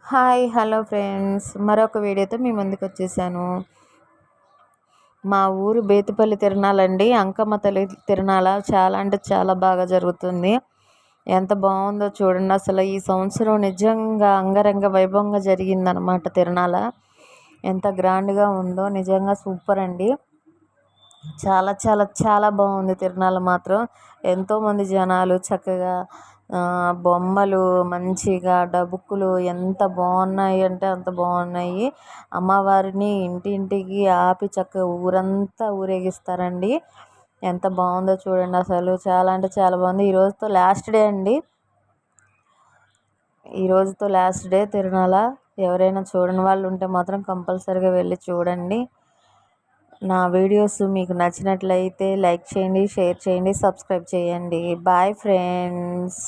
Hi hello friends, మరొక వీడియోతో మీ ముందుకు వచ్చేసాను. మా ఊరు బేతుపల్లి తిరణాలండి. అంకమ్మ తల్లి తిరణాల చాలా అంటే చాలా బాగా జరుగుతుంది. ఎంత బాగుందో చూడండి. అసలు ఈ సంవత్సరం నిజంగా అంగరంగ వైభవంగా జరిగిందనమాట తిరణాల. ఎంత గ్రాండ్గా ఉందో, నిజంగా సూపర్ అండి. చాలా చాలా చాలా బాగుంది తిరణాల మాత్రం. ఎంతోమంది జనాలు చక్కగా బొమ్మలు మంచిగా డబుక్కులు ఎంత బాగున్నాయి అంటే అంత బాగున్నాయి. అమ్మవారిని ఇంటింటికి ఆపి చక్కగా ఊరంతా ఊరేగిస్తారండి. ఎంత బాగుందో చూడండి. అసలు చాలా అంటే చాలా బాగుంది. ఈరోజుతో లాస్ట్ డే అండి. ఈరోజుతో లాస్ట్ డే తిరునాళ. ఎవరైనా చూడని వాళ్ళు ఉంటే మాత్రం కంపల్సరీగా వెళ్ళి చూడండి. నా వీడియోస్ మీకు నచ్చినట్లయితే లైక్ చేయండి, షేర్ చేయండి, సబ్స్క్రైబ్ చేయండి. Bye friends.